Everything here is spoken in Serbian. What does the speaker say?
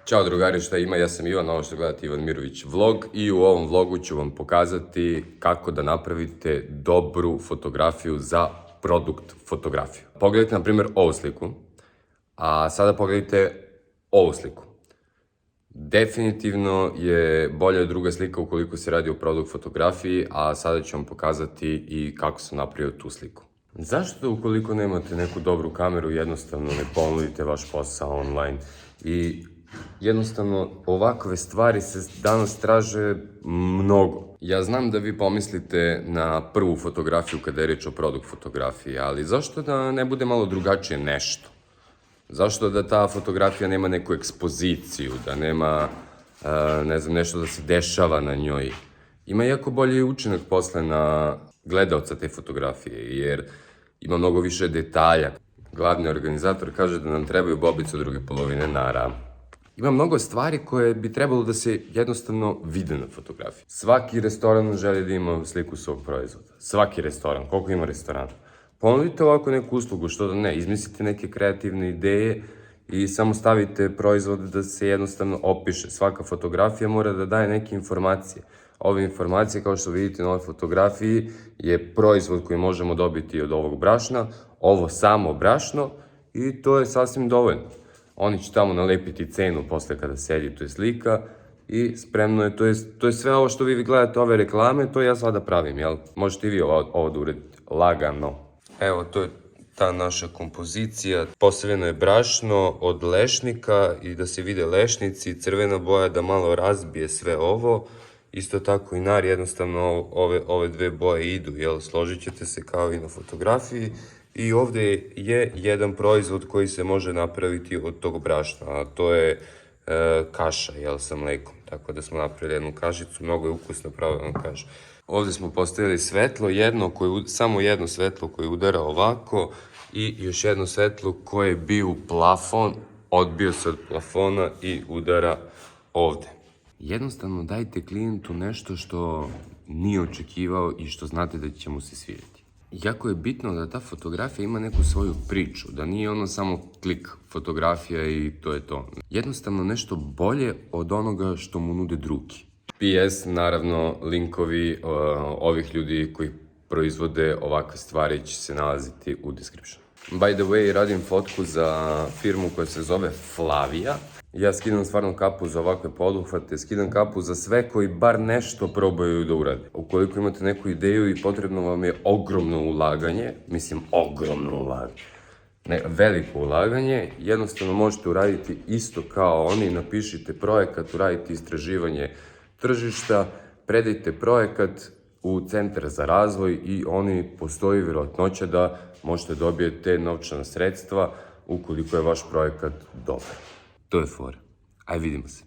Ćao drugari, šta ima? Ja sam Ivan, ovo što gledate Ivan Mirović vlog i u ovom vlogu ću vam pokazati kako da napravite dobru fotografiju za produkt fotografiju. Pogledajte na primjer ovu sliku, a sada pogledajte ovu sliku. Definitivno je bolja druga slika ukoliko se radi o produkt fotografiji, a sada ću vam pokazati i kako sam napravio tu sliku. Zašto ukoliko nemate neku dobru kameru jednostavno ne ponudite vaš posao online? I jednostavno ovakve stvari se danas traže mnogo. Ja znam da vi pomislite na prvu fotografiju kada je reč o produkt fotografiji, ali zašto da ne bude malo drugačije nešto? Zašto da ta fotografija nema neku ekspoziciju, da nema, ne znam, nešto da se dešava na njoj? Ima jako bolji učinak posle na gledaoca te fotografije, jer ima mnogo više detalja. Glavni organizator kaže da nam trebaju bobice od druge polovine nara. Ima mnogo stvari koje bi trebalo da se jednostavno vide na fotografiji. Svaki restoran želi da ima sliku svog proizvoda. Svaki restoran. Koliko ima restorana? Ponudite ovako neku uslugu, što da ne, izmislite neke kreativne ideje i samo stavite proizvod da se jednostavno opiše. Svaka fotografija mora da daje neke informacije. Ove informacije, kao što vidite na ovoj fotografiji, je proizvod koji možemo dobiti od ovog brašna, ovo samo brašno i to je sasvim dovoljno. Oni će tamo nalepiti cenu posle kada se edituje slika i spremno je, to je sve ovo što vi gledate, ove reklame, to ja sada pravim, jel? Možete i vi ovo da uredite, lagano. Evo, to je ta naša kompozicija. Postavljeno je brašno od lešnika i da se vide lešnici, crvena boja da malo razbije sve ovo. Isto tako i nar, jednostavno ove dve boje idu, jel? Složit ćete se kao i na fotografiji. I ovde je jedan proizvod koji se može napraviti od tog brašna, a to je kaša, jel, sa mlekom. Tako da smo napravili jednu kašicu, mnogo je ukusno, pravo vam kažem. Ovde smo postavili svetlo, samo jedno svetlo koje udara ovako i još jedno svetlo koje bi u plafon, odbio se od plafona i udara ovde. Jednostavno dajte klijentu nešto što nije očekivao i što znate da će mu se svidjeti. Jako je bitno da ta fotografija ima neku svoju priču, da nije ono samo klik fotografija i to je to. Jednostavno nešto bolje od onoga što mu nude drugi. PS, naravno, linkovi ovih ljudi koji proizvode ovakve stvari će se nalaziti u descriptionu. By the way, radim fotku za firmu koja se zove Flavia. Ja skidam stvarno kapu za ovakve poduhvate, skidam kapu za sve koji bar nešto probaju da urade. Ukoliko imate neku ideju i potrebno vam je ogromno ulaganje, veliko ulaganje, jednostavno možete uraditi isto kao oni, napišite projekat, uradite istraživanje tržišta, predajte projekat u Centar za razvoj i postoji vjerojatnoća da možete dobijete novčana sredstva ukoliko je vaš projekat dobar. To je fora. Aj, vidimo se.